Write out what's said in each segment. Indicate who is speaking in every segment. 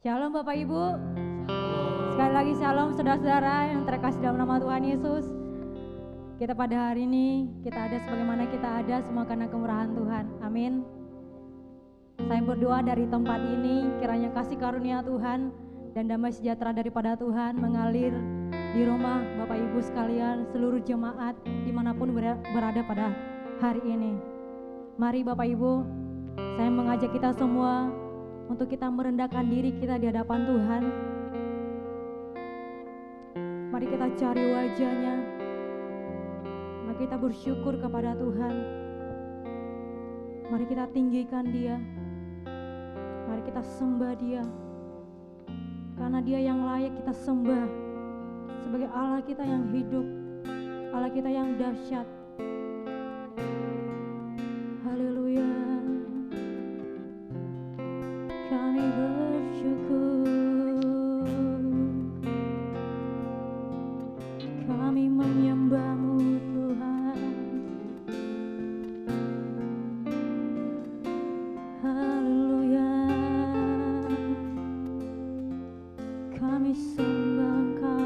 Speaker 1: Shalom Bapak Ibu. Sekali lagi shalom saudara-saudara yang terkasih dalam nama Tuhan Yesus. Kita pada hari ini, kita ada sebagaimana kita ada semua karena kemurahan Tuhan. Amin. Saya berdoa dari tempat ini, kiranya kasih karunia Tuhan dan damai sejahtera daripada Tuhan mengalir di rumah Bapak Ibu sekalian, seluruh jemaat dimanapun berada pada hari ini. Mari Bapak Ibu, saya mengajak kita semua untuk kita merendahkan diri kita di hadapan Tuhan. Mari kita cari wajah-Nya. Mari kita bersyukur kepada Tuhan. Mari kita tinggikan Dia. Mari kita sembah Dia. Karena Dia yang layak kita sembah sebagai Allah kita yang hidup, Allah kita yang dahsyat. Haleluya. Kami bersyukur, kami menyembah-Mu Tuhan. Haleluya. Kami sembah Engkau.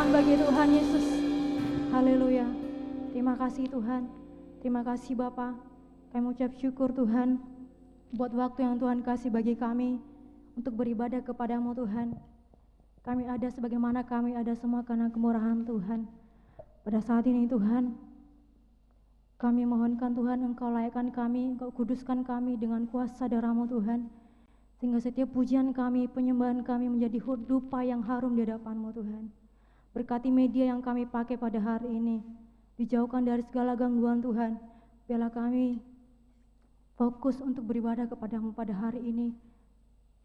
Speaker 1: tangan bagi Tuhan Yesus. Haleluya. Terima kasih Tuhan. Terima kasih Bapa. Kami ucap syukur Tuhan buat waktu yang Tuhan kasih bagi kami untuk beribadah kepadamu Tuhan. Kami ada sebagaimana kami ada semua karena kemurahan Tuhan. Pada saat ini Tuhan, kami mohonkan Tuhan Engkau layakkan kami, Engkau kuduskan kami dengan kuasa darah-Mu Tuhan. Sehingga setiap pujian kami, penyembahan kami menjadi dupa yang harum di hadapan-Mu Tuhan. Berkati media yang kami pakai pada hari ini, dijauhkan dari segala gangguan Tuhan. Biarlah kami fokus untuk beribadah kepada-Mu pada hari ini.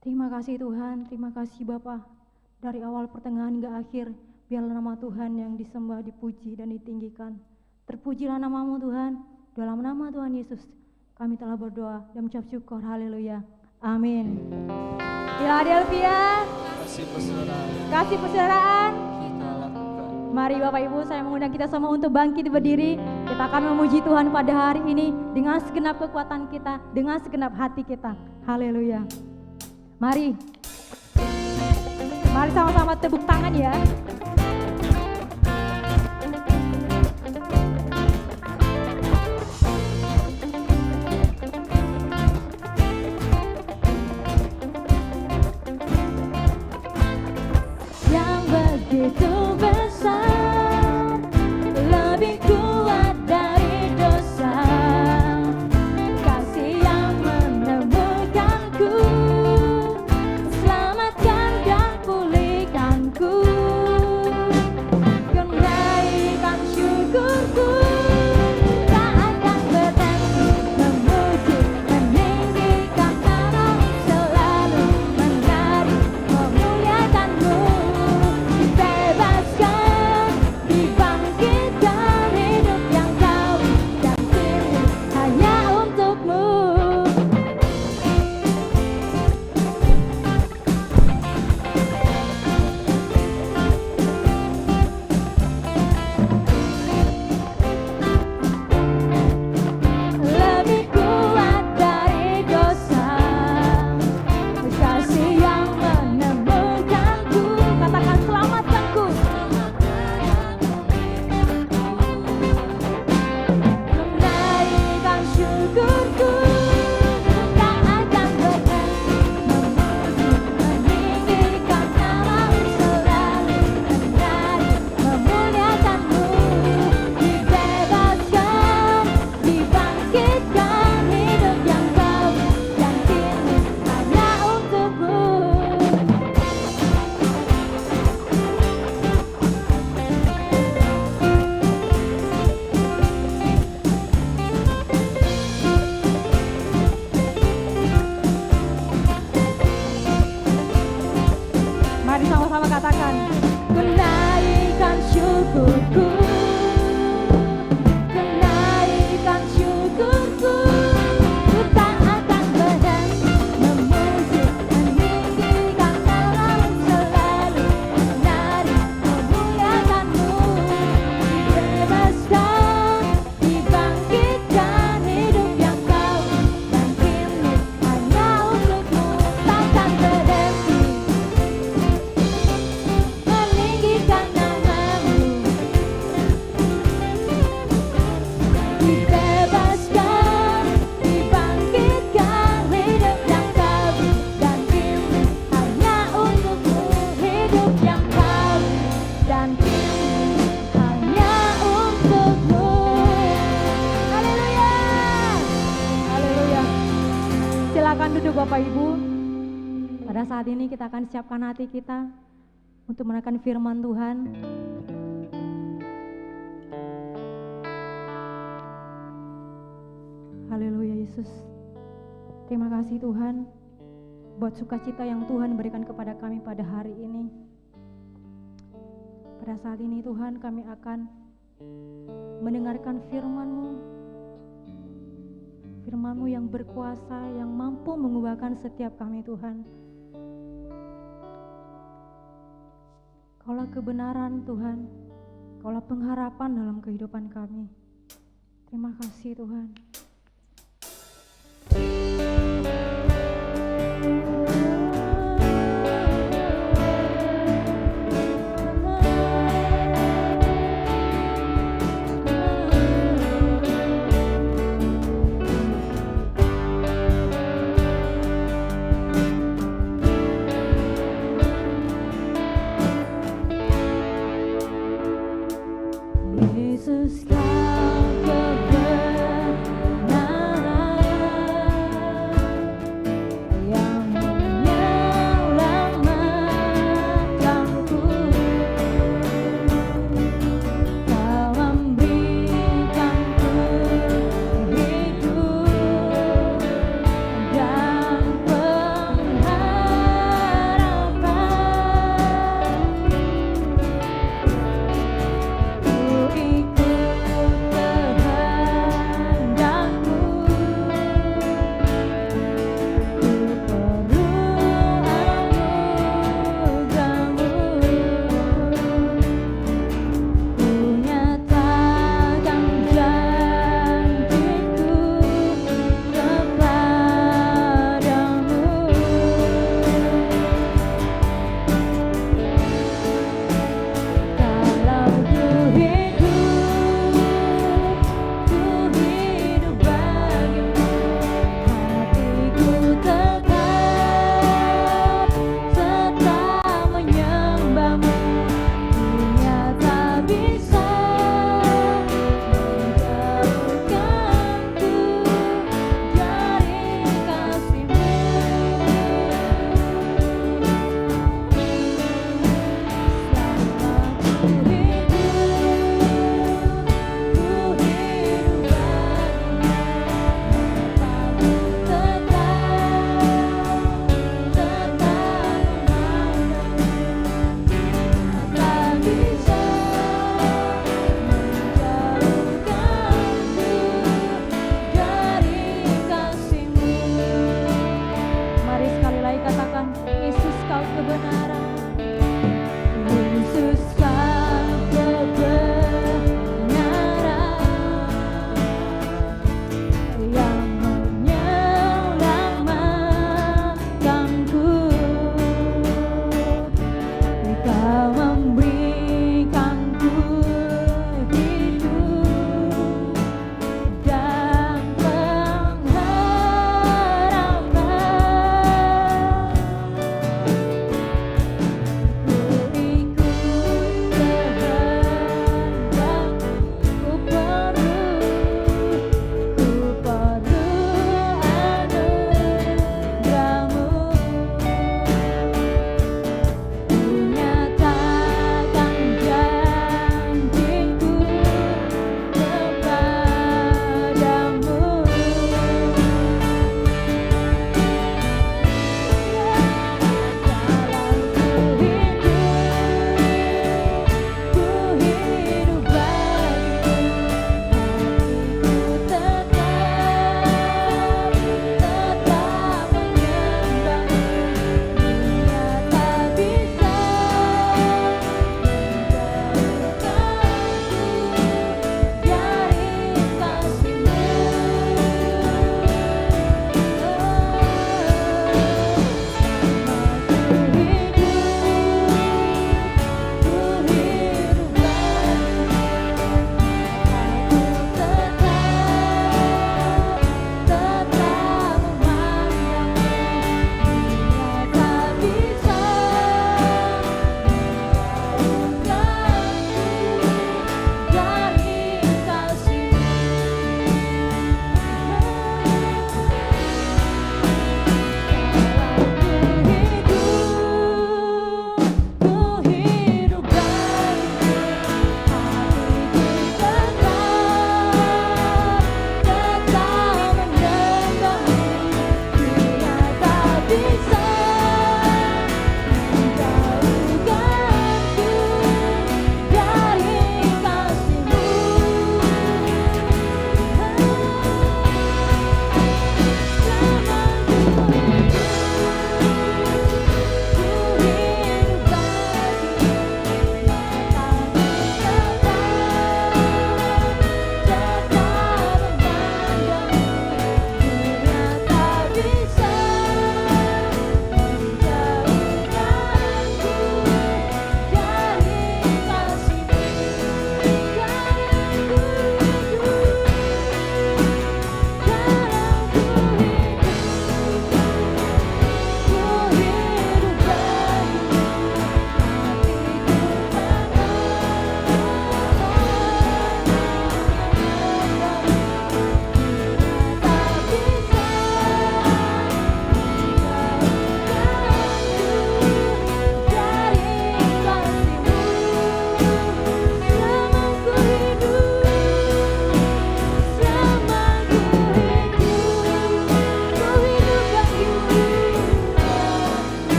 Speaker 1: Terima kasih Tuhan, terima kasih Bapa. Dari awal pertengahan hingga akhir, biarlah nama Tuhan yang disembah, dipuji dan ditinggikan. Terpujilah nama-Mu Tuhan. Dalam nama Tuhan Yesus, kami telah berdoa dan mengucap syukur. Haleluya. Amin. Philadelphia. Kasih persaudaraan. Mari Bapak Ibu, saya mengundang kita semua untuk bangkit berdiri. Kita akan memuji Tuhan pada hari ini dengan segenap kekuatan kita, dengan segenap hati kita. Haleluya. Mari. Mari sama-sama tepuk tangan ya. Yang begitu besar, lebih kuat dari dosa, kasih yang menemukanku, selamatkan dan pulihkanku. Kenaikan syukurku, tak akan berhenti memuji, meninggikan nama-Mu, selalu menari, memuliakan-Mu. Dibebaskan, dibangkitkan, hidup yang Kau dan pilih hanya untuk-Mu. Lebih kuat dari dosa, kasih yang menemukanku. Katakan selamatkanku. Menaikkan syukurku, tak akan berhenti memuji, meninggikan nama-Mu, selalu menari, memuliakan-Mu. Dibebaskan, dibangkitkan, hidup yang Kau dan pilih hanya untuk-Mu. Mari sama-sama katakan, kenaikan syukurku, kenaikan syukurku, ku tak akan berhenti memuji, meninggikan nama-Mu, selalu menari, memuliakan-Mu. Dibebaskan, dibangkitkan, hidup yang Kau dan pilih hanya untuk-Mu. Takkan berhenti meninggikan nama-Mu. Dibebaskan, dibangkitkan, hidup yang Kau dan pilih hanya untuk-Mu. Hidup yang Kau dan pilih hanya untuk-Mu. Haleluya. Haleluya. Silakan duduk Bapak Ibu. Pada saat ini kita akan siapkan hati kita untuk menekan firman Tuhan. Haleluya Yesus. Terima kasih Tuhan buat sukacita yang Tuhan berikan kepada kami pada hari ini. Pada saat ini Tuhan, kami akan mendengarkan firman-Mu. Firman-Mu yang berkuasa, yang mampu mengubahkan setiap kami Tuhan. Kaulah kebenaran Tuhan, Kaulah pengharapan dalam kehidupan kami. Terima kasih Tuhan.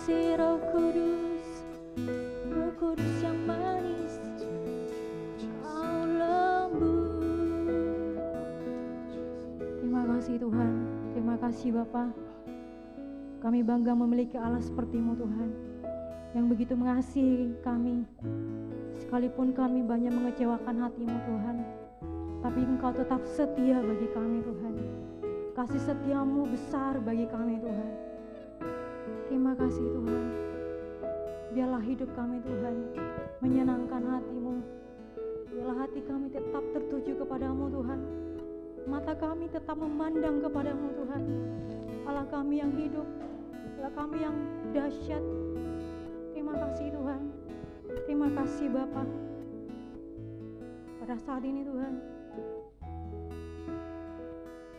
Speaker 1: kasih Roh Kudus yang manis, Kau lembut. Terima kasih Tuhan, terima kasih Bapa. Kami bangga memiliki Allah seperti-Mu Tuhan, yang begitu mengasihi kami. Sekalipun kami banyak mengecewakan hati-Mu Tuhan, tapi Engkau tetap setia bagi kami Tuhan. Kasih setia-Mu besar bagi kami Tuhan. Terima kasih Tuhan. Biarlah hidup kami Tuhan menyenangkan hati-Mu. Biarlah hati kami tetap tertuju kepadamu Tuhan. Mata kami tetap memandang kepadamu Tuhan. Allah kami yang hidup, Allah kami yang dahsyat. Terima kasih Tuhan. Terima kasih Bapa. Pada saat ini Tuhan,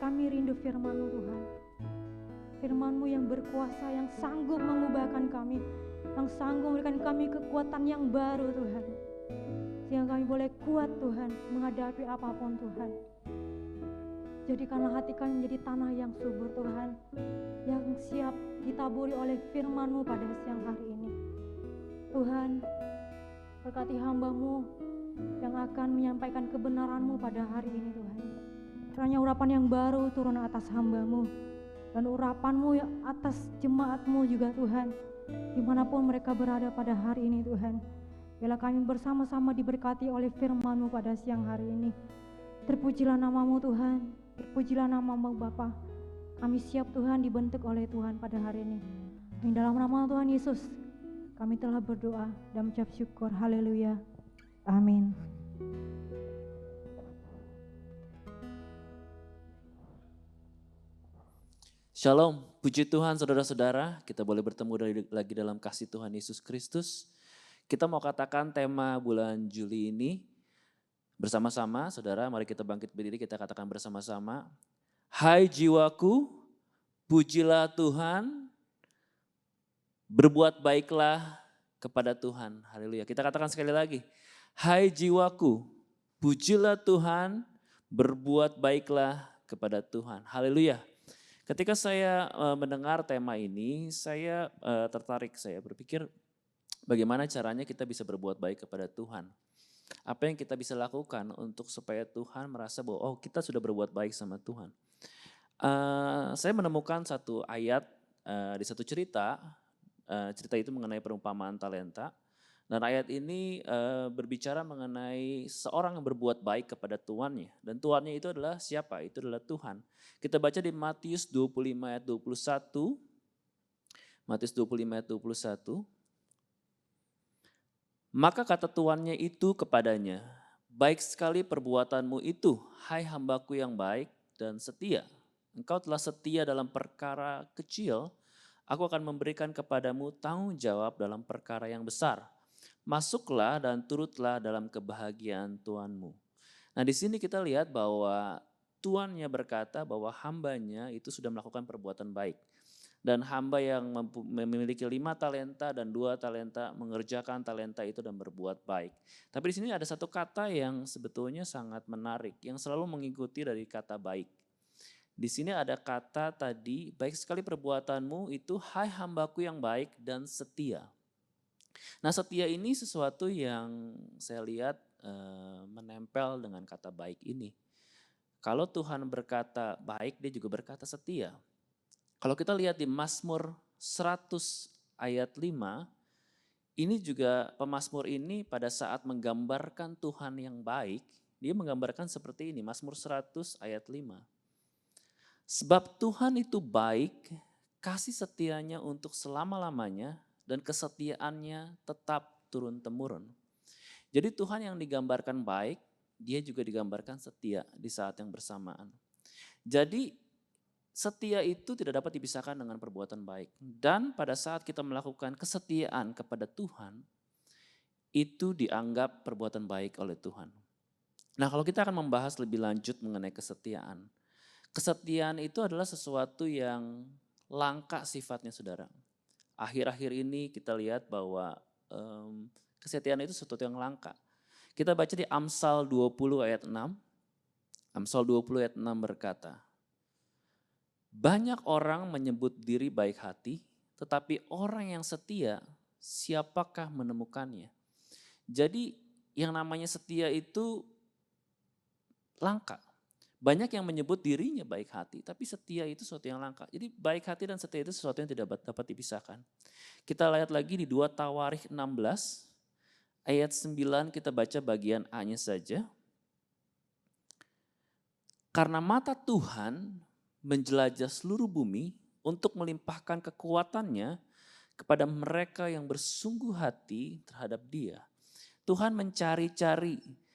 Speaker 1: kami rindu firman-Mu Tuhan. Firman-Mu yang berkuasa, yang sanggup mengubahkan kami, yang sanggup memberikan kami kekuatan yang baru Tuhan. Sehingga kami boleh kuat Tuhan menghadapi apapun Tuhan. Jadikanlah hati kami menjadi tanah yang subur Tuhan, yang siap ditaburi oleh firman-Mu pada siang hari ini. Tuhan, berkati hamba-Mu yang akan menyampaikan kebenaran-Mu pada hari ini Tuhan. Kiranya urapan yang baru turun atas hamba-Mu, dan urapan-Mu atas jemaat-Mu juga Tuhan, dimanapun mereka berada pada hari ini Tuhan. Biarlah kami bersama-sama diberkati oleh firman-Mu pada siang hari ini. Terpujilah nama-Mu Tuhan, terpujilah nama-Mu Bapa. Kami siap Tuhan dibentuk oleh Tuhan pada hari ini. Di dalam nama Tuhan Yesus kami telah berdoa dan mengucap syukur. Haleluya. Amin.
Speaker 2: Shalom, puji Tuhan saudara-saudara, kita boleh bertemu lagi dalam kasih Tuhan Yesus Kristus. Kita mau katakan tema bulan Juli ini bersama-sama, saudara, mari kita bangkit berdiri, kita katakan bersama-sama. Hai jiwaku, pujilah Tuhan, berbuat baiklah kepada Tuhan. Haleluya, kita katakan sekali lagi. Hai jiwaku, pujilah Tuhan, berbuat baiklah kepada Tuhan. Haleluya. Ketika saya mendengar tema ini, saya tertarik, saya berpikir bagaimana caranya kita bisa berbuat baik kepada Tuhan. Apa yang kita bisa lakukan untuk supaya Tuhan merasa bahwa oh kita sudah berbuat baik sama Tuhan. Saya menemukan satu ayat di satu cerita, cerita itu mengenai perumpamaan talenta. Dan ayat ini berbicara mengenai seorang yang berbuat baik kepada tuannya. Dan tuannya itu adalah siapa? Itu adalah Tuhan. Kita baca di Matius 25 ayat 21. Matius 25 ayat 21. Maka kata tuannya itu kepadanya, baik sekali perbuatanmu itu, hai hambaku yang baik dan setia. Engkau telah setia dalam perkara kecil, aku akan memberikan kepadamu tanggung jawab dalam perkara yang besar. Masuklah dan turutlah dalam kebahagiaan Tuanmu. Nah di sini kita lihat bahwa tuannya berkata bahwa hambanya itu sudah melakukan perbuatan baik. Dan hamba yang memiliki 5 talenta dan 2 talenta mengerjakan talenta itu dan berbuat baik. Tapi di sini ada satu kata yang sebetulnya sangat menarik, yang selalu mengikuti dari kata baik. Di sini ada kata tadi, baik sekali perbuatanmu itu hai hambaku yang baik dan setia. Nah setia ini sesuatu yang saya lihat menempel dengan kata baik ini. Kalau Tuhan berkata baik, dia juga berkata setia. Kalau kita lihat di Mazmur 100 ayat 5, ini juga pemazmur ini pada saat menggambarkan Tuhan yang baik, dia menggambarkan seperti ini, Mazmur 100 ayat 5. Sebab Tuhan itu baik, kasih setianya untuk selama-lamanya, dan kesetiaannya tetap turun-temurun. Jadi Tuhan yang digambarkan baik, dia juga digambarkan setia di saat yang bersamaan. Jadi setia itu tidak dapat dipisahkan dengan perbuatan baik. Dan pada saat kita melakukan kesetiaan kepada Tuhan, itu dianggap perbuatan baik oleh Tuhan. Nah kalau kita akan membahas lebih lanjut mengenai kesetiaan. Kesetiaan itu adalah sesuatu yang langka sifatnya saudara. Akhir-akhir ini kita lihat bahwa kesetiaan itu sesuatu yang langka. Kita baca di Amsal 20 ayat 6. Amsal 20 ayat 6 berkata, banyak orang menyebut diri baik hati, tetapi orang yang setia, siapakah menemukannya? Jadi yang namanya setia itu langka. Banyak yang menyebut dirinya baik hati, tapi setia itu sesuatu yang langka. Jadi baik hati dan setia itu sesuatu yang tidak dapat dipisahkan. Kita lihat lagi di 2 Tawarikh 16, ayat 9 kita baca bagian A-nya saja. Karena mata Tuhan menjelajah seluruh bumi untuk melimpahkan kekuatannya kepada mereka yang bersungguh hati terhadap Dia. Tuhan mencari-cari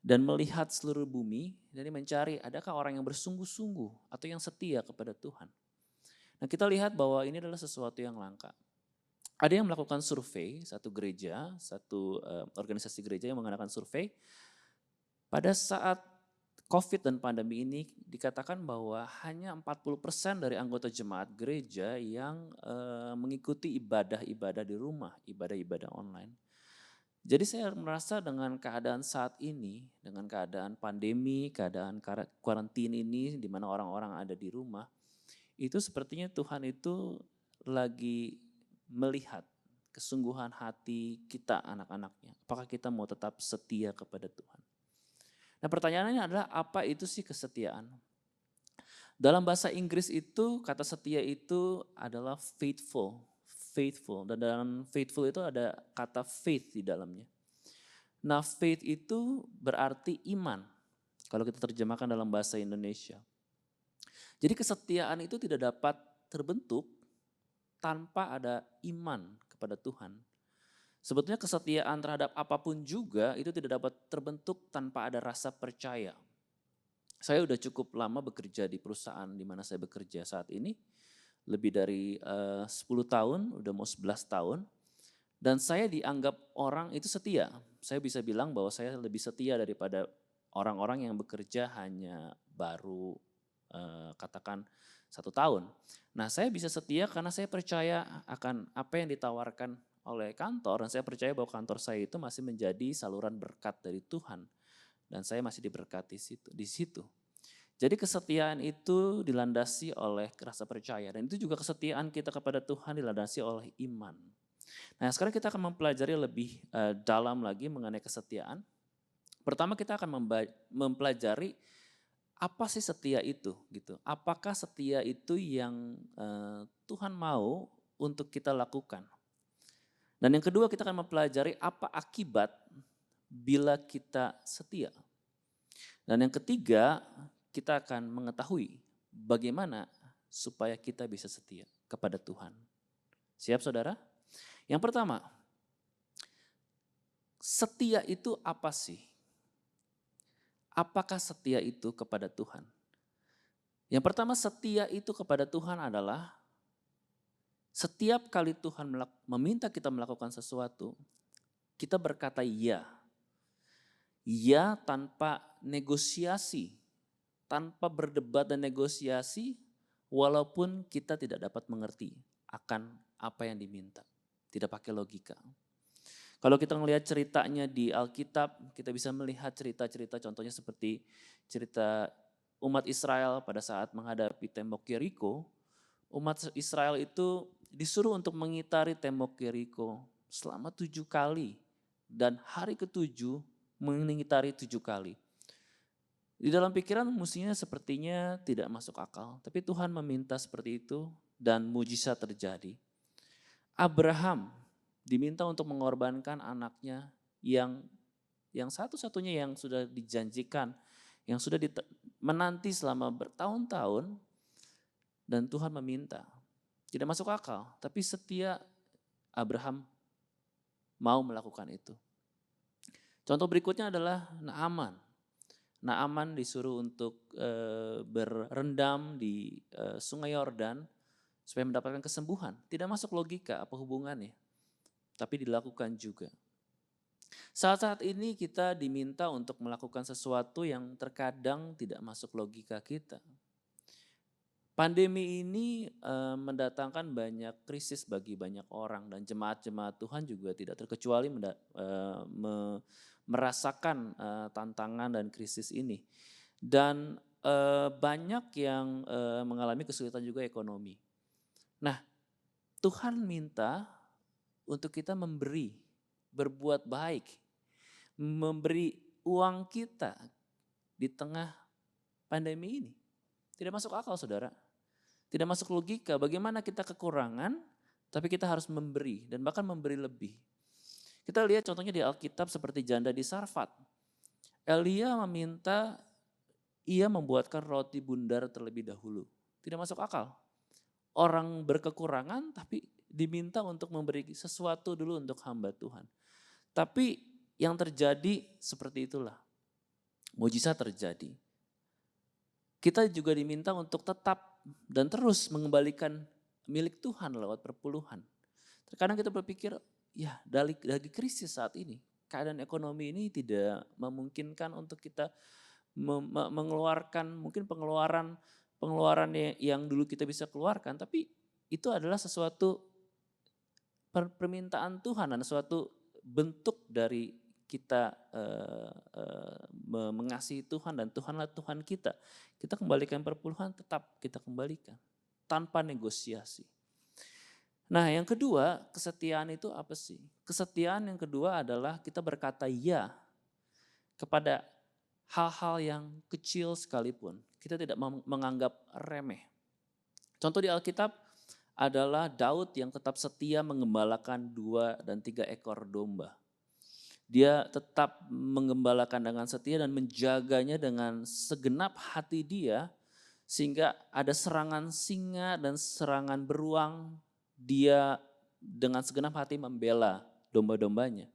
Speaker 2: dan melihat seluruh bumi, dan mencari adakah orang yang bersungguh-sungguh atau yang setia kepada Tuhan. Nah, kita lihat bahwa ini adalah sesuatu yang langka. Ada yang melakukan survei, satu gereja, satu organisasi gereja yang mengadakan survei. Pada saat COVID dan pandemi ini dikatakan bahwa hanya 40% dari anggota jemaat gereja yang mengikuti ibadah-ibadah di rumah, ibadah-ibadah online. Jadi saya merasa dengan keadaan saat ini, dengan keadaan pandemi, keadaan karantina ini di mana orang-orang ada di rumah, itu sepertinya Tuhan itu lagi melihat kesungguhan hati kita anak-anaknya. Apakah kita mau tetap setia kepada Tuhan? Nah, pertanyaannya adalah apa itu sih kesetiaan? Dalam bahasa Inggris itu kata setia itu adalah faithful. Dan dalam faithful itu ada kata faith di dalamnya. Nah, faith itu berarti iman, kalau kita terjemahkan dalam bahasa Indonesia. Jadi kesetiaan itu tidak dapat terbentuk tanpa ada iman kepada Tuhan. Sebetulnya kesetiaan terhadap apapun juga itu tidak dapat terbentuk tanpa ada rasa percaya. Saya udah cukup lama bekerja di perusahaan di mana saya bekerja saat ini. Lebih dari 10 tahun, udah mau 11 tahun. Dan saya dianggap orang itu setia. Saya bisa bilang bahwa saya lebih setia daripada orang-orang yang bekerja hanya baru katakan 1 tahun. Nah, saya bisa setia karena saya percaya akan apa yang ditawarkan oleh kantor, dan saya percaya bahwa kantor saya itu masih menjadi saluran berkat dari Tuhan. Dan saya masih diberkati di situ. Jadi kesetiaan itu dilandasi oleh rasa percaya, dan itu juga kesetiaan kita kepada Tuhan dilandasi oleh iman. Nah, sekarang kita akan mempelajari lebih dalam lagi mengenai kesetiaan. Pertama kita akan mempelajari apa sih setia itu gitu. Apakah setia itu yang Tuhan mau untuk kita lakukan. Dan yang kedua kita akan mempelajari apa akibat bila kita setia. Dan yang ketiga kita akan mengetahui bagaimana supaya kita bisa setia kepada Tuhan. Siap saudara? Yang pertama, setia itu apa sih? Apakah setia itu kepada Tuhan? Yang pertama, setia itu kepada Tuhan adalah setiap kali Tuhan meminta kita melakukan sesuatu, kita berkata iya. Iya tanpa negosiasi, tanpa berdebat dan negosiasi, walaupun kita tidak dapat mengerti akan apa yang diminta. Tidak pakai logika. Kalau kita melihat ceritanya di Alkitab, kita bisa melihat cerita-cerita contohnya seperti cerita umat Israel pada saat menghadapi tembok Yeriko. Umat Israel itu disuruh untuk mengitari tembok Yeriko selama 7 kali. Dan hari ke-7 mengitari 7 kali. Di dalam pikiran mestinya sepertinya tidak masuk akal. Tapi Tuhan meminta seperti itu dan mujizat terjadi. Abraham diminta untuk mengorbankan anaknya yang satu-satunya yang sudah dijanjikan, yang sudah menanti selama bertahun-tahun, dan Tuhan meminta. Tidak masuk akal, tapi setia Abraham mau melakukan itu. Contoh berikutnya adalah Naaman. Naaman disuruh untuk berendam di sungai Yordan supaya mendapatkan kesembuhan. Tidak masuk logika apa hubungannya, tapi dilakukan juga. Saat-saat ini kita diminta untuk melakukan sesuatu yang terkadang tidak masuk logika kita. Pandemi ini mendatangkan banyak krisis bagi banyak orang, dan jemaat-jemaat Tuhan juga tidak terkecuali merasakan tantangan dan krisis ini. Dan banyak yang mengalami kesulitan juga ekonomi. Nah, Tuhan minta untuk kita memberi, berbuat baik, memberi uang kita di tengah pandemi ini. Tidak masuk akal saudara. Tidak masuk logika bagaimana kita kekurangan tapi kita harus memberi dan bahkan memberi lebih. Kita lihat contohnya di Alkitab seperti janda di Sarfat. Elia meminta ia membuatkan roti bundar terlebih dahulu. Tidak masuk akal. Orang berkekurangan tapi diminta untuk memberi sesuatu dulu untuk hamba Tuhan. Tapi yang terjadi seperti itulah. Mujizat terjadi. Kita juga diminta untuk tetap dan terus mengembalikan milik Tuhan lewat perpuluhan. Terkadang kita berpikir, ya dari krisis saat ini, keadaan ekonomi ini tidak memungkinkan untuk kita mengeluarkan mungkin pengeluaran yang dulu kita bisa keluarkan, tapi itu adalah sesuatu permintaan Tuhan dan suatu bentuk dari kita mengasihi Tuhan dan Tuhanlah Tuhan kita. Kita kembalikan perpuluhan, tetap kita kembalikan tanpa negosiasi. Nah yang kedua, kesetiaan itu apa sih? Kesetiaan yang kedua adalah kita berkata ya kepada hal-hal yang kecil sekalipun. Kita tidak menganggap remeh. Contoh di Alkitab adalah Daud yang tetap setia mengembalakan 2 dan 3 ekor domba. Dia tetap menggembalakan dengan setia dan menjaganya dengan segenap hati dia, sehingga ada serangan singa dan serangan beruang, dia dengan segenap hati membela domba-dombanya.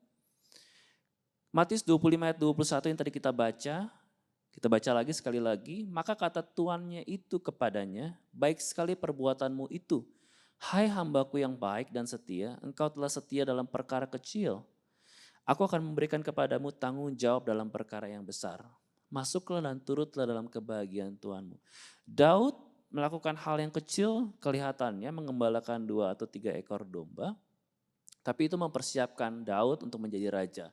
Speaker 2: Matius 25 ayat 21 yang tadi kita baca lagi sekali lagi, maka kata tuannya itu kepadanya, baik sekali perbuatanmu itu, hai hambaku yang baik dan setia, engkau telah setia dalam perkara kecil, aku akan memberikan kepadamu tanggung jawab dalam perkara yang besar. Masuklah dan turutlah dalam kebahagiaan Tuhanmu. Daud melakukan hal yang kecil kelihatannya mengembalakan 2 atau 3 ekor domba. Tapi itu mempersiapkan Daud untuk menjadi raja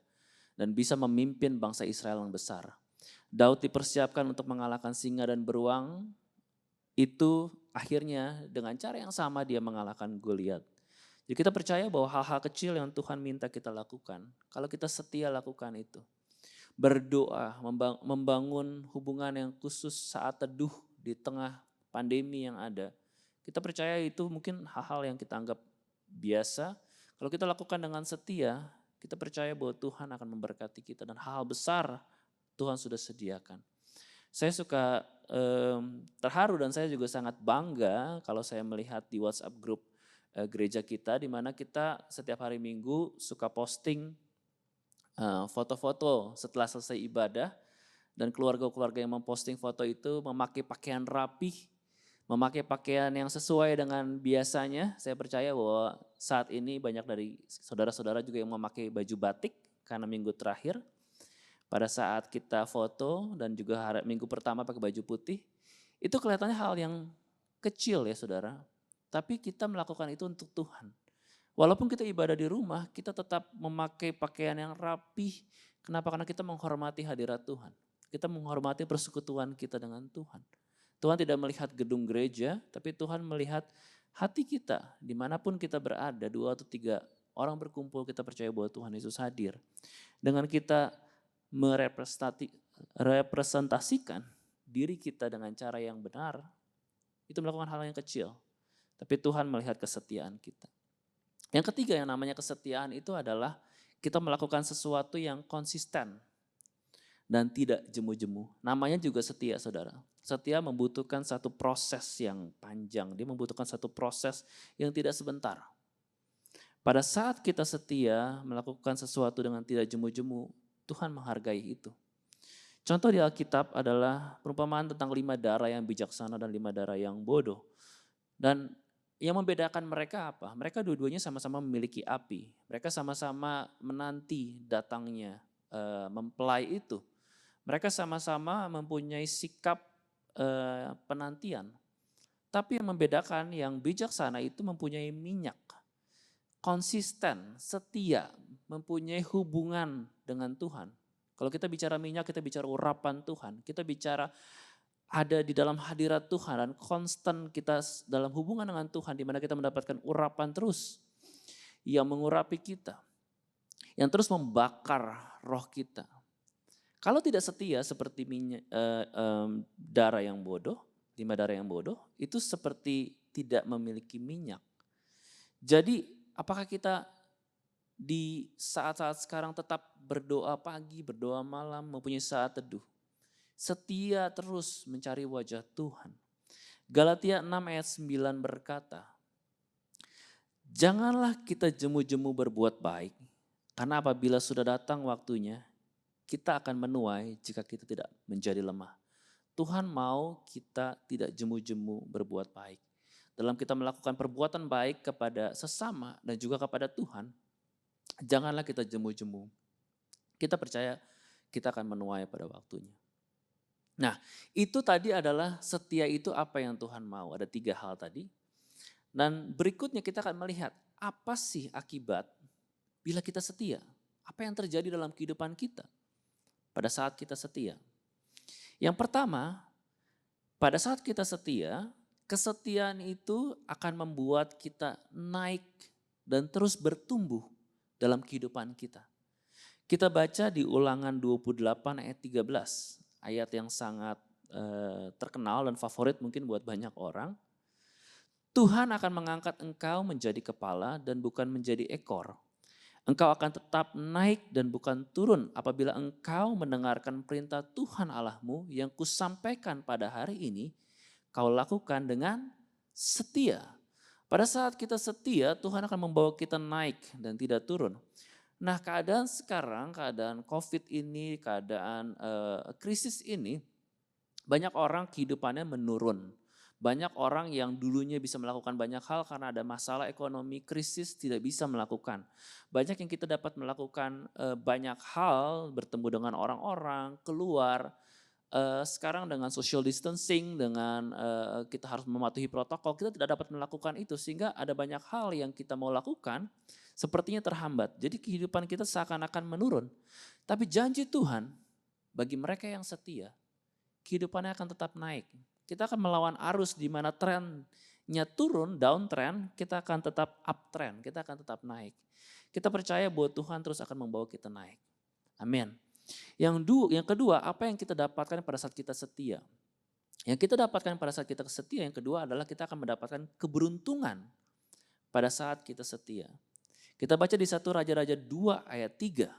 Speaker 2: dan bisa memimpin bangsa Israel yang besar. Daud dipersiapkan untuk mengalahkan singa dan beruang. Itu akhirnya dengan cara yang sama dia mengalahkan Goliat. Jadi kita percaya bahwa hal-hal kecil yang Tuhan minta kita lakukan, kalau kita setia lakukan itu. Berdoa, membangun hubungan yang khusus saat teduh di tengah pandemi yang ada. Kita percaya itu mungkin hal-hal yang kita anggap biasa. Kalau kita lakukan dengan setia, kita percaya bahwa Tuhan akan memberkati kita dan hal besar Tuhan sudah sediakan. Saya suka terharu dan saya juga sangat bangga kalau saya melihat di WhatsApp grup gereja kita, di mana kita setiap hari Minggu suka posting foto-foto setelah selesai ibadah, dan keluarga-keluarga yang memposting foto itu memakai pakaian rapih, memakai pakaian yang sesuai dengan biasanya. Saya percaya bahwa saat ini banyak dari saudara-saudara juga yang memakai baju batik karena minggu terakhir pada saat kita foto dan juga minggu pertama pakai baju putih, itu kelihatannya hal yang kecil ya saudara. Tapi kita melakukan itu untuk Tuhan. Walaupun kita ibadah di rumah, kita tetap memakai pakaian yang rapih. Kenapa? Karena kita menghormati hadirat Tuhan. Kita menghormati persekutuan kita dengan Tuhan. Tuhan tidak melihat gedung gereja, tapi Tuhan melihat hati kita. Dimanapun kita berada, 2 atau 3 orang berkumpul, kita percaya bahwa Tuhan Yesus hadir. Dengan kita merepresentasikan diri kita dengan cara yang benar, itu melakukan hal yang kecil. Tapi Tuhan melihat kesetiaan kita. Yang ketiga yang namanya kesetiaan itu adalah kita melakukan sesuatu yang konsisten dan tidak jemu-jemu. Namanya juga setia saudara. Setia membutuhkan satu proses yang panjang. Dia membutuhkan satu proses yang tidak sebentar. Pada saat kita setia melakukan sesuatu dengan tidak jemu-jemu, Tuhan menghargai itu. Contoh di Alkitab adalah perumpamaan tentang 5 darah yang bijaksana dan 5 darah yang bodoh. Dan yang membedakan mereka apa? Mereka dua-duanya sama-sama memiliki api. Mereka sama-sama menanti datangnya mempelai itu. Mereka sama-sama mempunyai sikap penantian. Tapi yang membedakan yang bijaksana itu mempunyai minyak. Konsisten, setia, mempunyai hubungan dengan Tuhan. Kalau kita bicara minyak, kita bicara urapan Tuhan. Kita bicara ada di dalam hadirat Tuhan dan konstan kita dalam hubungan dengan Tuhan di mana kita mendapatkan urapan terus yang mengurapi kita, yang terus membakar roh kita. Kalau tidak setia seperti darah yang bodoh, timah darah yang bodoh, itu seperti tidak memiliki minyak. Jadi apakah kita di saat-saat sekarang tetap berdoa pagi, berdoa malam, mempunyai saat teduh? Setia terus mencari wajah Tuhan. Galatia 6 ayat 9 berkata, janganlah kita jemu-jemu berbuat baik, karena apabila sudah datang waktunya, kita akan menuai jika kita tidak menjadi lemah. Tuhan mau kita tidak jemu-jemu berbuat baik. Dalam kita melakukan perbuatan baik kepada sesama dan juga kepada Tuhan, janganlah kita jemu-jemu. Kita percaya kita akan menuai pada waktunya. Nah, itu tadi adalah setia itu apa yang Tuhan mau. Ada 3 hal tadi. Dan berikutnya kita akan melihat apa sih akibat bila kita setia. Apa yang terjadi dalam kehidupan kita pada saat kita setia. Yang pertama, pada saat kita setia, kesetiaan itu akan membuat kita naik dan terus bertumbuh dalam kehidupan kita. Kita baca di Ulangan 28 ayat 13. Ayat yang sangat terkenal dan favorit mungkin buat banyak orang. Tuhan akan mengangkat engkau menjadi kepala dan bukan menjadi ekor. Engkau akan tetap naik dan bukan turun apabila engkau mendengarkan perintah Tuhan Allahmu yang kusampaikan pada hari ini, kau lakukan dengan setia. Pada saat kita setia, Tuhan akan membawa kita naik dan tidak turun. Nah, keadaan sekarang, keadaan COVID ini, keadaan krisis ini, banyak orang kehidupannya menurun. Banyak orang yang dulunya bisa melakukan banyak hal karena ada masalah ekonomi, krisis tidak bisa melakukan. Banyak yang kita dapat melakukan banyak hal, bertemu dengan orang-orang, keluar. Sekarang dengan social distancing, dengan kita harus mematuhi protokol, kita tidak dapat melakukan itu. Sehingga ada banyak hal yang kita mau lakukan, sepertinya terhambat. Jadi kehidupan kita seakan-akan menurun. Tapi janji Tuhan bagi mereka yang setia, kehidupannya akan tetap naik. Kita akan melawan arus di mana trennya turun, downtrend, kita akan tetap uptrend, kita akan tetap naik. Kita percaya bahwa Tuhan terus akan membawa kita naik. Amin. Yang kedua, apa yang kita dapatkan pada saat kita setia? Yang kita dapatkan pada saat kita setia, yang kedua adalah kita akan mendapatkan keberuntungan pada saat kita setia. Kita baca di 1 Raja-Raja 2 ayat 3.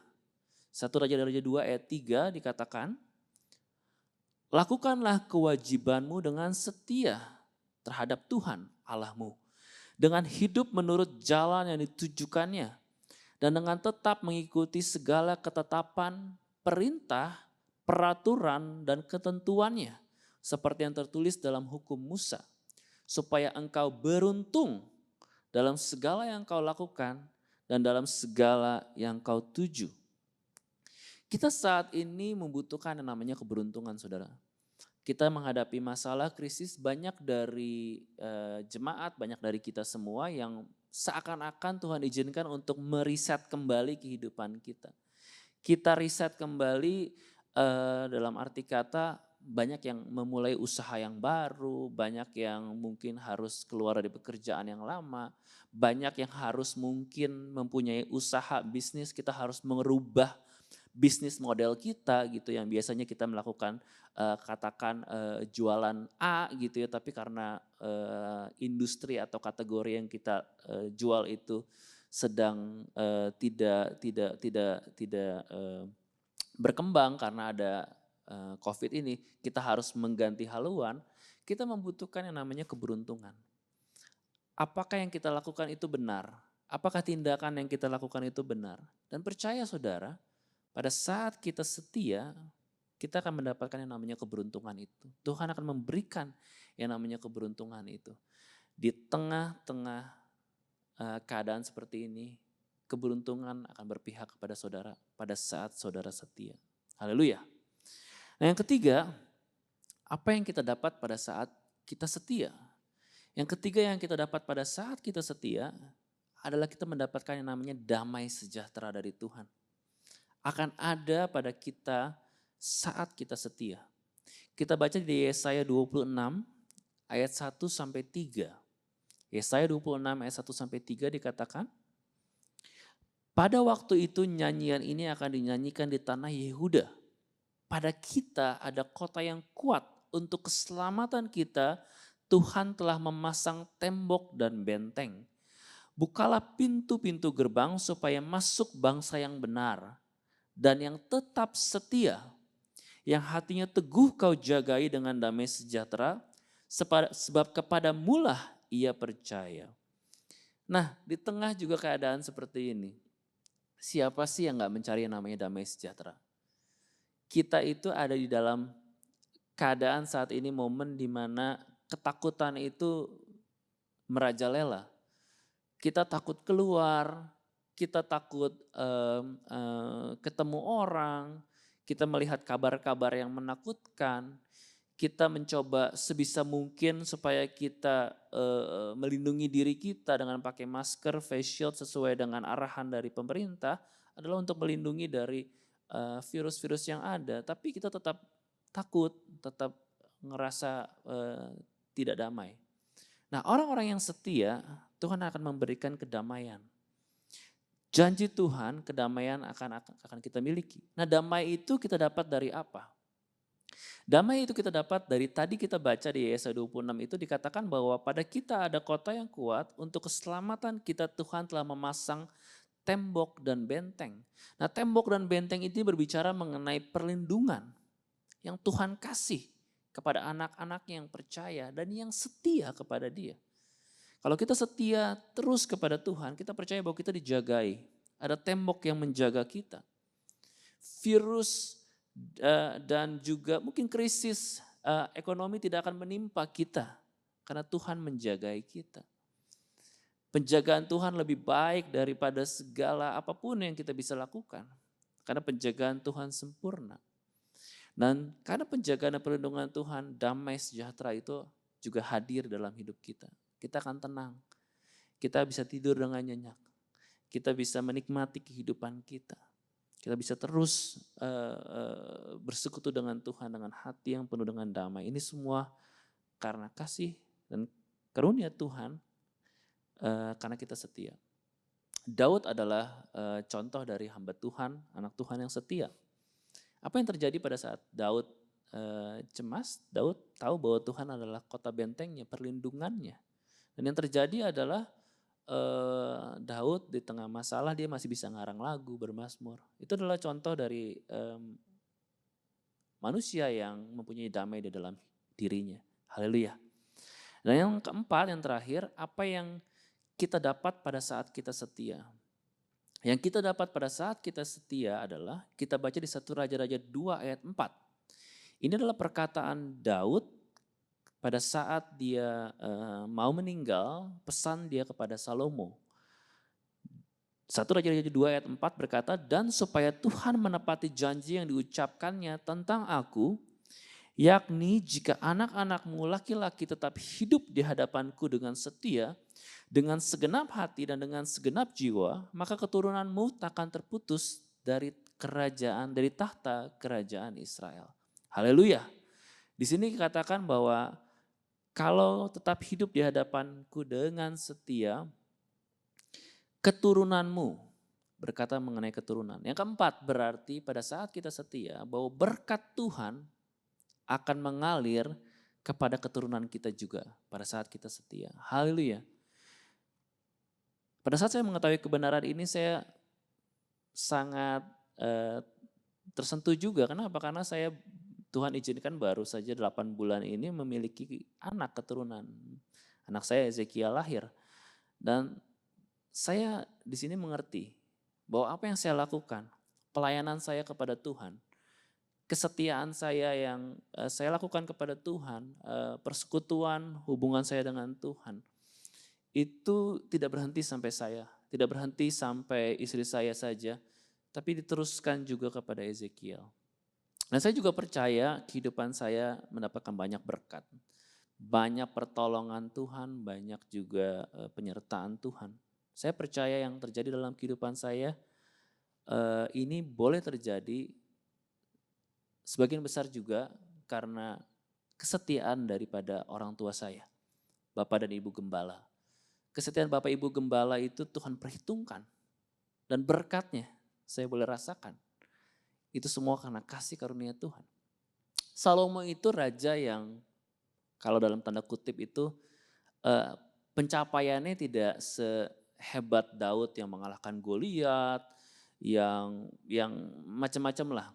Speaker 2: 1 Raja-Raja 2 ayat 3 dikatakan, lakukanlah kewajibanmu dengan setia terhadap Tuhan Allahmu, dengan hidup menurut jalan yang ditujukannya, dan dengan tetap mengikuti segala ketetapan, perintah, peraturan, dan ketentuannya, seperti yang tertulis dalam hukum Musa, supaya engkau beruntung dalam segala yang kau lakukan, dan dalam segala yang kau tuju. Kita saat ini membutuhkan yang namanya keberuntungan, saudara. Kita menghadapi masalah krisis, banyak dari jemaat, banyak dari kita semua yang seakan-akan Tuhan izinkan untuk meriset kembali kehidupan kita. Kita riset kembali dalam arti kata banyak yang memulai usaha yang baru, banyak yang mungkin harus keluar dari pekerjaan yang lama, banyak yang harus mungkin mempunyai usaha bisnis, kita harus merubah bisnis model kita gitu, yang biasanya kita melakukan katakan jualan A gitu ya, tapi karena industri atau kategori yang kita jual itu sedang tidak berkembang karena ada COVID ini, kita harus mengganti haluan, kita membutuhkan yang namanya keberuntungan. Apakah yang kita lakukan itu benar? Apakah tindakan yang kita lakukan itu benar? Dan percaya saudara, pada saat kita setia, kita akan mendapatkan yang namanya keberuntungan itu. Tuhan akan memberikan yang namanya keberuntungan itu. Di tengah-tengah keadaan seperti ini, keberuntungan akan berpihak kepada saudara pada saat saudara setia. Haleluya. Nah, yang ketiga, apa yang kita dapat pada saat kita setia? Yang ketiga yang kita dapat pada saat kita setia adalah kita mendapatkan yang namanya damai sejahtera dari Tuhan. Akan ada pada kita saat kita setia. Kita baca di Yesaya 26 ayat 1 sampai 3. Yesaya 26 ayat 1 sampai 3 dikatakan, pada waktu itu nyanyian ini akan dinyanyikan di tanah Yehuda. Pada kita ada kota yang kuat, untuk keselamatan kita Tuhan telah memasang tembok dan benteng. Bukalah pintu-pintu gerbang supaya masuk bangsa yang benar dan yang tetap setia, yang hatinya teguh kau jagai dengan damai sejahtera, sebab kepadamulah ia percaya. Nah, di tengah juga keadaan seperti ini, siapa sih yang gak mencari yang namanya damai sejahtera? Kita itu ada di dalam keadaan saat ini, momen di mana ketakutan itu merajalela. Kita takut keluar, kita takut ketemu orang, kita melihat kabar-kabar yang menakutkan, kita mencoba sebisa mungkin supaya kita melindungi diri kita dengan pakai masker, face shield sesuai dengan arahan dari pemerintah, adalah untuk melindungi dari virus-virus yang ada. Tapi kita tetap takut, tetap ngerasa tidak damai. Nah, orang-orang yang setia, Tuhan akan memberikan kedamaian. Janji Tuhan, kedamaian akan kita miliki. Nah, damai itu kita dapat dari apa? Damai itu kita dapat dari tadi kita baca di Yesaya 26 itu dikatakan bahwa pada kita ada kota yang kuat, untuk keselamatan kita Tuhan telah memasang tembok dan benteng. Nah, tembok dan benteng ini berbicara mengenai perlindungan yang Tuhan kasih kepada anak-anaknya yang percaya dan yang setia kepada Dia. Kalau kita setia terus kepada Tuhan, kita percaya bahwa kita dijagai. Ada tembok yang menjaga kita. Virus dan juga mungkin krisis ekonomi tidak akan menimpa kita karena Tuhan menjagai kita. Penjagaan Tuhan lebih baik daripada segala apapun yang kita bisa lakukan karena penjagaan Tuhan sempurna. Dan karena penjagaan dan perlindungan Tuhan, damai sejahtera itu juga hadir dalam hidup kita. Kita akan tenang, kita bisa tidur dengan nyenyak, kita bisa menikmati kehidupan kita. Kita bisa terus bersekutu dengan Tuhan dengan hati yang penuh dengan damai. Ini semua karena kasih dan karunia Tuhan, karena kita setia. Daud adalah contoh dari hamba Tuhan, anak Tuhan yang setia. Apa yang terjadi pada saat Daud cemas? Daud tahu bahwa Tuhan adalah kota bentengnya, perlindungannya. Dan yang terjadi adalah Daud di tengah masalah dia masih bisa ngarang lagu, bermazmur. Itu adalah contoh dari manusia yang mempunyai damai di dalam dirinya. Haleluya. Dan yang keempat, yang terakhir, apa yang kita dapat pada saat kita setia? Yang kita dapat pada saat kita setia adalah kita baca di 1 Raja-Raja 2 ayat 4. Ini adalah perkataan Daud pada saat dia mau meninggal, pesan dia kepada Salomo. 1 Raja-Raja 2 ayat 4 berkata, dan supaya Tuhan menepati janji yang diucapkannya tentang aku, yakni jika anak-anakmu laki-laki tetap hidup di hadapanku dengan setia, dengan segenap hati dan dengan segenap jiwa, maka keturunanmu takkan terputus dari tahta kerajaan Israel. Haleluya. Di sini dikatakan bahwa kalau tetap hidup di hadapanku dengan setia, keturunanmu, berkata mengenai keturunan. Yang keempat, berarti pada saat kita setia, bahwa berkat Tuhan akan mengalir kepada keturunan kita juga pada saat kita setia. Haleluya. Pada saat saya mengetahui kebenaran ini, saya sangat tersentuh juga. Kenapa? Karena saya Tuhan izinkan baru saja 8 bulan ini memiliki anak keturunan. Anak saya Ezekiel lahir. Dan saya di sini mengerti bahwa apa yang saya lakukan, pelayanan saya kepada Tuhan, kesetiaan saya yang saya lakukan kepada Tuhan, persekutuan hubungan saya dengan Tuhan, itu tidak berhenti sampai saya, tidak berhenti sampai istri saya saja, tapi diteruskan juga kepada Ezekiel. Dan saya juga percaya kehidupan saya mendapatkan banyak berkat. Banyak pertolongan Tuhan, banyak juga penyertaan Tuhan. Saya percaya yang terjadi dalam kehidupan saya ini boleh terjadi sebagian besar juga karena kesetiaan daripada orang tua saya, Bapak dan Ibu Gembala. Kesetiaan Bapak Ibu Gembala itu Tuhan perhitungkan. Dan berkatnya saya boleh rasakan. Itu semua karena kasih karunia Tuhan. Salomo itu raja yang kalau dalam tanda kutip itu pencapaiannya tidak sehebat Daud yang mengalahkan Goliat, yang macam-macam lah.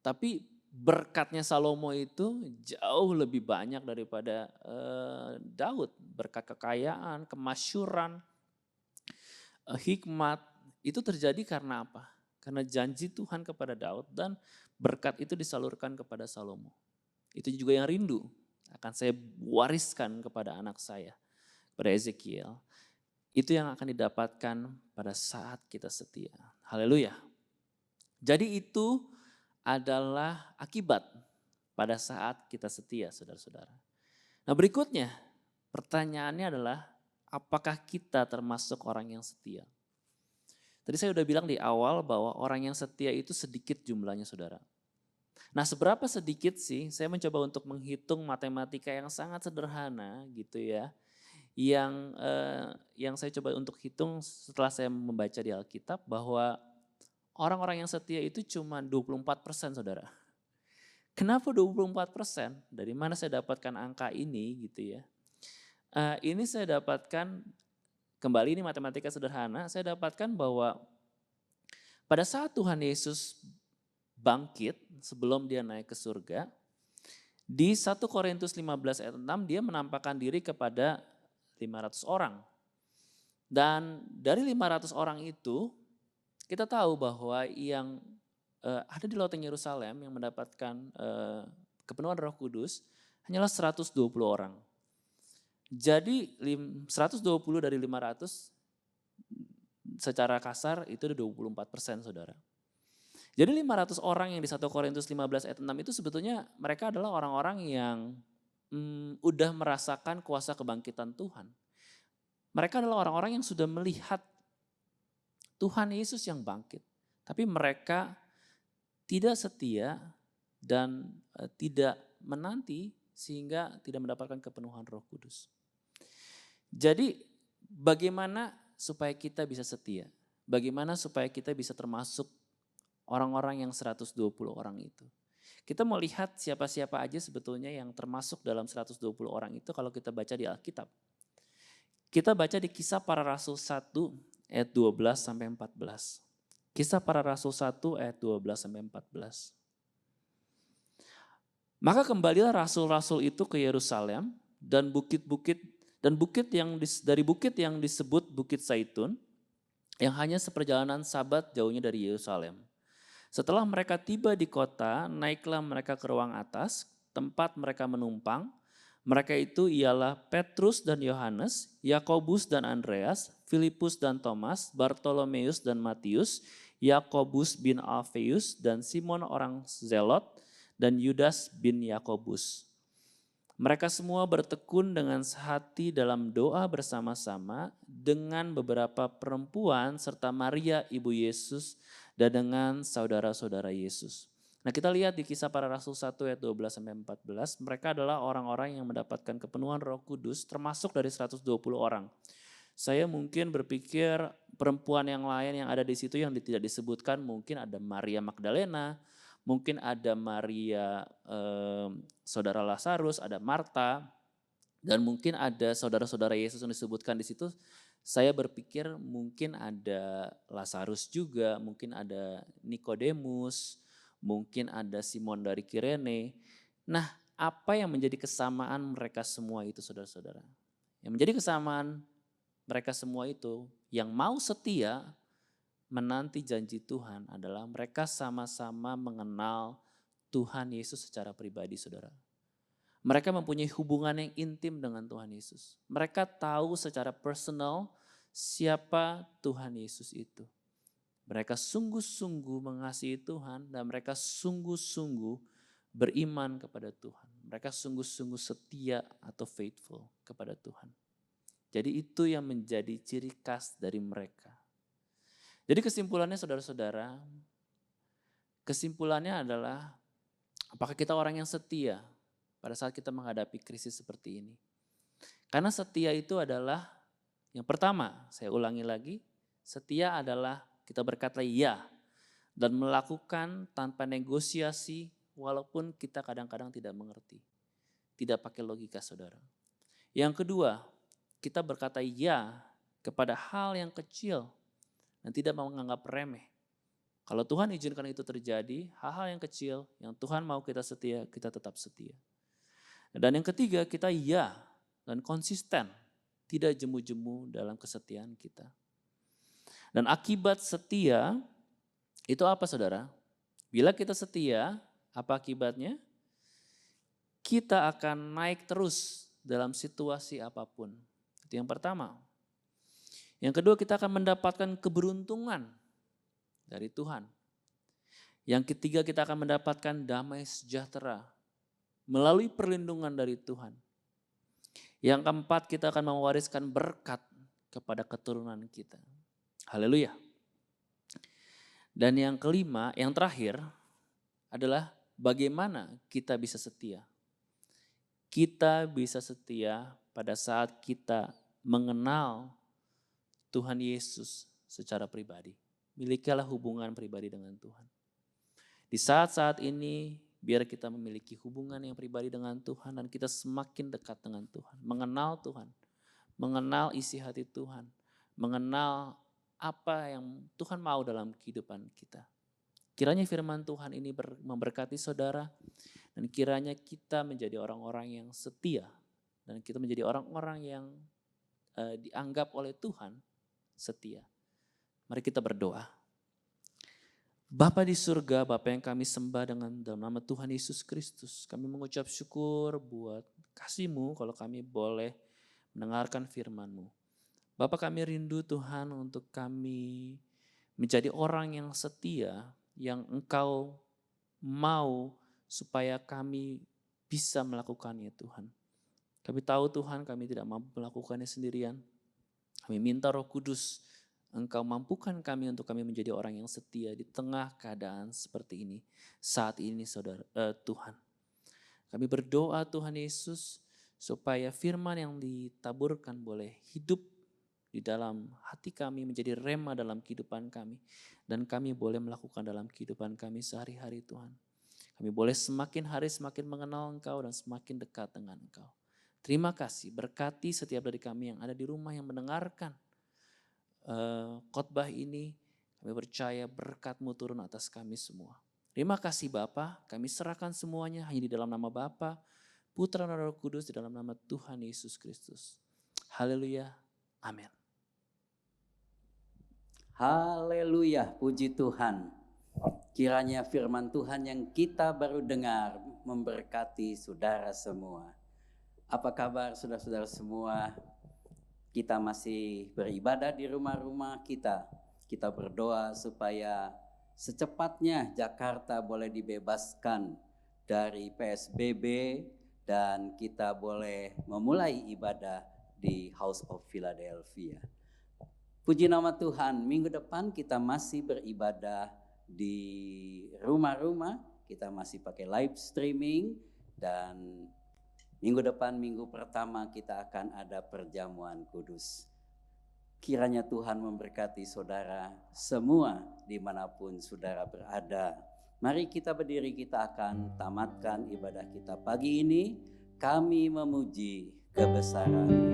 Speaker 2: Tapi berkatnya Salomo itu jauh lebih banyak daripada Daud. Berkat kekayaan, kemasyuran, hikmat, itu terjadi karena apa? Karena janji Tuhan kepada Daud dan berkat itu disalurkan kepada Salomo. Itu juga yang rindu akan saya wariskan kepada anak saya, kepada Ezekiel. Itu yang akan didapatkan pada saat kita setia. Haleluya. Jadi itu adalah akibat pada saat kita setia, saudara-saudara. Nah berikutnya, pertanyaannya adalah apakah kita termasuk orang yang setia? Tadi saya udah bilang di awal bahwa orang yang setia itu sedikit jumlahnya, saudara. Nah seberapa sedikit sih? Saya mencoba untuk menghitung matematika yang sangat sederhana gitu ya. Yang saya coba untuk hitung setelah saya membaca di Alkitab bahwa orang-orang yang setia itu cuma 24%, saudara. Kenapa 24%? Dari mana saya dapatkan angka ini gitu ya. Ini saya dapatkan, kembali ini matematika sederhana, saya dapatkan bahwa pada saat Tuhan Yesus bangkit sebelum dia naik ke surga, di 1 Korintus 15 ayat 6 dia menampakkan diri kepada 500 orang. Dan dari 500 orang itu kita tahu bahwa yang ada di Loteng Yerusalem yang mendapatkan kepenuhan Roh Kudus hanyalah 120 orang. Jadi 120 dari 500 secara kasar itu ada 24%, saudara. Jadi 500 orang yang di 1 Korintus 15 ayat 6 itu sebetulnya mereka adalah orang-orang yang udah merasakan kuasa kebangkitan Tuhan. Mereka adalah orang-orang yang sudah melihat Tuhan Yesus yang bangkit. Tapi mereka tidak setia dan tidak menanti sehingga tidak mendapatkan kepenuhan Roh Kudus. Jadi bagaimana supaya kita bisa setia? Bagaimana supaya kita bisa termasuk orang-orang yang 120 orang itu? Kita mau lihat siapa-siapa aja sebetulnya yang termasuk dalam 120 orang itu kalau kita baca di Alkitab. Kita baca di Kisah Para Rasul 1 ayat 12 sampai 14. Kisah Para Rasul 1 ayat 12 sampai 14. Maka kembalilah rasul-rasul itu ke Yerusalem dan bukit yang disebut Bukit Zaitun yang hanya seperjalanan Sabat jauhnya dari Yerusalem. Setelah mereka tiba di kota, naiklah mereka ke ruang atas, tempat mereka menumpang. Mereka itu ialah Petrus dan Yohanes, Yakobus dan Andreas, Filipus dan Thomas, Bartolomeus dan Matius, Yakobus bin Alfeus dan Simon orang Zelot, dan Yudas bin Yakobus. Mereka semua bertekun dengan sehati dalam doa bersama-sama dengan beberapa perempuan serta Maria ibu Yesus dan dengan saudara-saudara Yesus. Nah kita lihat di Kisah Para Rasul 1 ayat 12 sampai 14, mereka adalah orang-orang yang mendapatkan kepenuhan Roh Kudus termasuk dari 120 orang. Saya mungkin berpikir perempuan yang lain yang ada di situ yang tidak disebutkan, mungkin ada Maria Magdalena, mungkin ada Maria saudara Lazarus, ada Marta, dan mungkin ada saudara-saudara Yesus yang disebutkan di situ. Saya berpikir mungkin ada Lazarus juga, mungkin ada Nikodemus, mungkin ada Simon dari Kirene. Nah, apa yang menjadi kesamaan mereka semua itu, saudara-saudara? Yang menjadi kesamaan mereka semua itu, yang mau setia menanti janji Tuhan adalah mereka sama-sama mengenal Tuhan Yesus secara pribadi, saudara. Mereka mempunyai hubungan yang intim dengan Tuhan Yesus. Mereka tahu secara personal siapa Tuhan Yesus itu. Mereka sungguh-sungguh mengasihi Tuhan dan mereka sungguh-sungguh beriman kepada Tuhan. Mereka sungguh-sungguh setia atau faithful kepada Tuhan. Jadi itu yang menjadi ciri khas dari mereka. Jadi kesimpulannya saudara-saudara, kesimpulannya adalah Apakah kita orang yang setia pada saat kita menghadapi krisis seperti ini? Karena setia itu adalah yang pertama, saya ulangi lagi, setia adalah kita berkata ya dan melakukan tanpa negosiasi walaupun kita kadang-kadang tidak mengerti. Tidak pakai logika saudara. Yang kedua, kita berkata ya kepada hal yang kecil dan tidak mau menganggap remeh. Kalau Tuhan izinkan itu terjadi, hal-hal yang kecil yang Tuhan mau kita setia, kita tetap setia. Dan yang ketiga, kita ya dan konsisten, tidak jemu-jemu dalam kesetiaan kita. Dan akibat setia itu apa saudara? Bila kita setia, apa akibatnya? Kita akan naik terus dalam situasi apapun. Itu yang pertama. Yang kedua, kita akan mendapatkan keberuntungan dari Tuhan. Yang ketiga, kita akan mendapatkan damai sejahtera melalui perlindungan dari Tuhan. Yang keempat, kita akan mewariskan berkat kepada keturunan kita. Haleluya. Dan yang kelima, yang terakhir adalah bagaimana kita bisa setia. Kita bisa setia pada saat kita mengenal Tuhan Yesus secara pribadi. Milikilah hubungan pribadi dengan Tuhan. Di saat-saat ini, biar kita memiliki hubungan yang pribadi dengan Tuhan dan kita semakin dekat dengan Tuhan. Mengenal Tuhan, mengenal isi hati Tuhan, mengenal apa yang Tuhan mau dalam kehidupan kita. Kiranya firman Tuhan ini memberkati saudara dan kiranya kita menjadi orang-orang yang setia dan kita menjadi orang-orang yang dianggap oleh Tuhan setia. Mari kita berdoa. Bapa di surga, Bapa yang kami sembah dalam nama Tuhan Yesus Kristus. Kami mengucap syukur buat kasih-Mu kalau kami boleh mendengarkan firman-Mu. Bapa kami rindu Tuhan untuk kami menjadi orang yang setia, yang Engkau mau supaya kami bisa melakukannya Tuhan. Kami tahu Tuhan kami tidak mampu melakukannya sendirian. Kami minta Roh Kudus, Engkau mampukan kami untuk kami menjadi orang yang setia di tengah keadaan seperti ini. Saat ini Tuhan. Kami berdoa Tuhan Yesus supaya firman yang ditaburkan boleh hidup di dalam hati kami menjadi rema dalam kehidupan kami. Dan kami boleh melakukan dalam kehidupan kami sehari-hari Tuhan. Kami boleh semakin hari semakin mengenal Engkau dan semakin dekat dengan Engkau. Terima kasih, berkati setiap dari kami yang ada di rumah yang mendengarkan khotbah ini. Kami percaya berkat-Mu turun atas kami semua. Terima kasih Bapa, kami serahkan semuanya hanya di dalam nama Bapa, Putra dan Roh Kudus, di dalam nama Tuhan Yesus Kristus. Haleluya, amin.
Speaker 3: Haleluya, puji Tuhan. Kiranya firman Tuhan yang kita baru dengar memberkati saudara semua. Apa kabar saudara-saudara semua? Kita masih beribadah di rumah-rumah kita. Kita berdoa supaya secepatnya Jakarta boleh dibebaskan dari PSBB dan kita boleh memulai ibadah di House of Philadelphia. Puji nama Tuhan, minggu depan kita masih beribadah di rumah-rumah. Kita masih pakai live streaming dan minggu depan, minggu pertama kita akan ada perjamuan kudus. Kiranya Tuhan memberkati saudara semua dimanapun saudara berada. Mari kita berdiri, kita akan tamatkan ibadah kita pagi ini. Kami memuji kebesaran.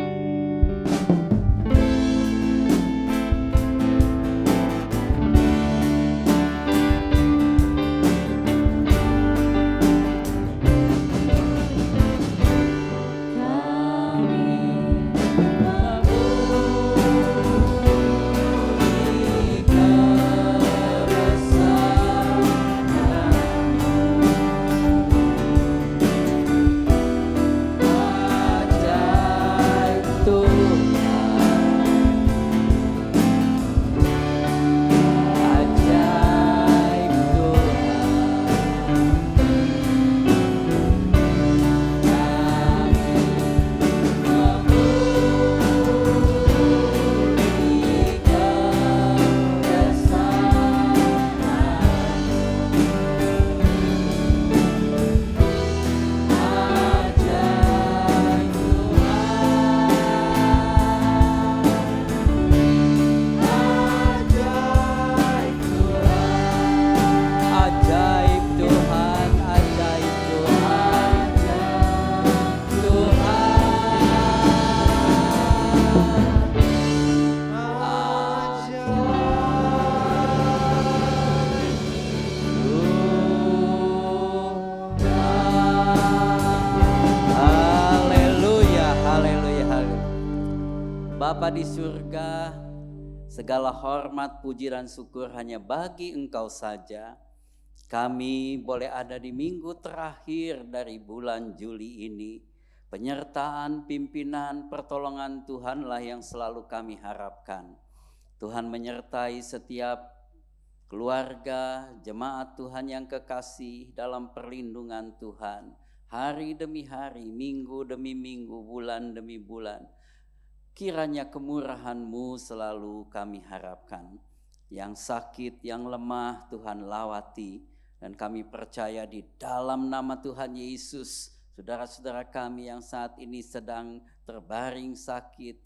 Speaker 3: Bapa di surga, segala hormat, puji dan syukur hanya bagi Engkau saja. Kami boleh ada di minggu terakhir dari bulan Juli ini. Penyertaan, pimpinan, pertolongan Tuhanlah yang selalu kami harapkan. Tuhan menyertai setiap keluarga, jemaat Tuhan yang kekasih dalam perlindungan Tuhan. Hari demi hari, minggu demi minggu, bulan demi bulan. Kiranya kemurahan-Mu selalu kami harapkan. Yang sakit, yang lemah Tuhan lawati. Dan kami percaya di dalam nama Tuhan Yesus, saudara-saudara kami yang saat ini sedang terbaring sakit,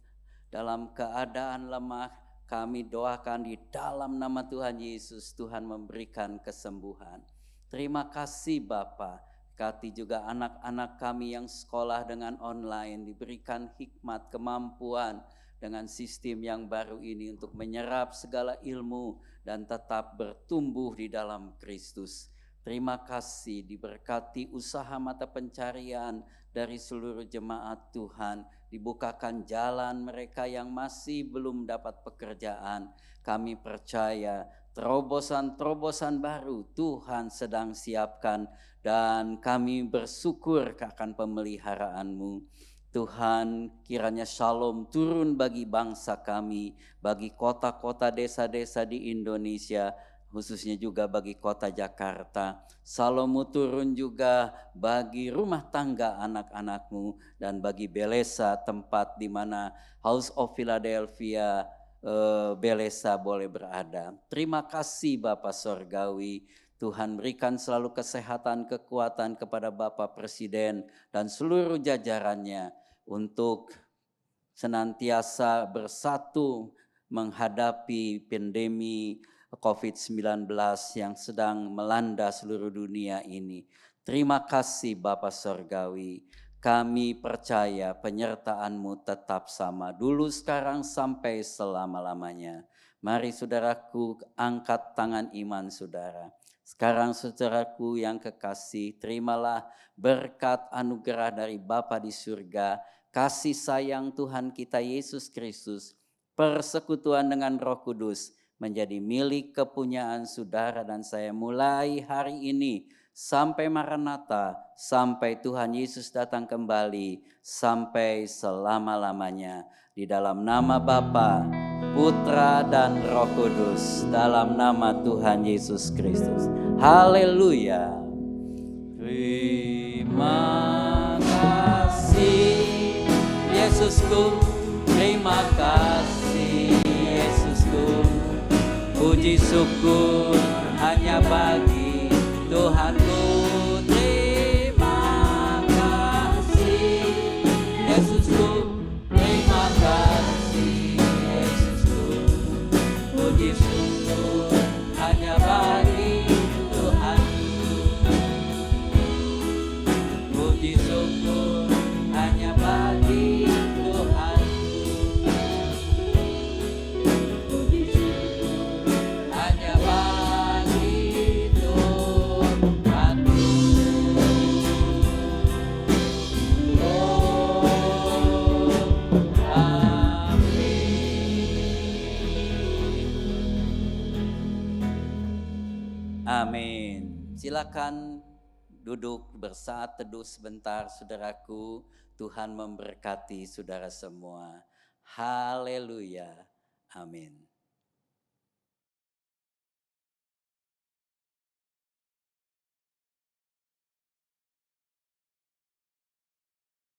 Speaker 3: dalam keadaan lemah, kami doakan di dalam nama Tuhan Yesus, Tuhan memberikan kesembuhan. Terima kasih Bapa. Berkati juga anak-anak kami yang sekolah dengan online, diberikan hikmat, kemampuan dengan sistem yang baru ini untuk menyerap segala ilmu dan tetap bertumbuh di dalam Kristus. Terima kasih, diberkati usaha mata pencarian dari seluruh jemaat Tuhan, dibukakan jalan mereka yang masih belum dapat pekerjaan. Kami percaya terobosan-terobosan baru Tuhan sedang siapkan dan kami bersyukur akan pemeliharaan-Mu. Tuhan, kiranya shalom turun bagi bangsa kami, bagi kota-kota desa-desa di Indonesia, khususnya juga bagi kota Jakarta. Shalom-Mu turun juga bagi rumah tangga anak-anak-Mu dan bagi Belesa, tempat di mana House of Philadelphia Belesa boleh berada. Terima kasih Bapa Sorgawi. Tuhan berikan selalu kesehatan, kekuatan kepada Bapak Presiden dan seluruh jajarannya untuk senantiasa bersatu menghadapi pandemi COVID-19 yang sedang melanda seluruh dunia ini. Terima kasih Bapak Sorgawi. Kami percaya penyertaan-Mu tetap sama dulu, sekarang, sampai selama-lamanya. Mari saudaraku, angkat tangan iman saudara. Sekarang saudaraku yang kekasih, terimalah berkat anugerah dari Bapa di surga, kasih sayang Tuhan kita Yesus Kristus, persekutuan dengan Roh Kudus menjadi milik kepunyaan saudara dan saya mulai hari ini sampai Maranatha, sampai Tuhan Yesus datang kembali, sampai selama-lamanya. Di dalam nama Bapa, Putra dan Roh Kudus, dalam nama Tuhan Yesus Kristus. Haleluya. Terima kasih Yesusku, terima kasih Yesusku. Puji syukur hanya bagi Tuhanku. Terima kasih Yesusku, terima kasih Yesusku. Puji syukur hanya bagi Tuhanku. Puji syukur hanya bagi Tuhanku. Puji syukur hanya bagi Tuhanku. Oh, amin. Amin. Silakan duduk bersaat teduh sebentar saudaraku. Tuhan memberkati saudara semua. Haleluya. Amin.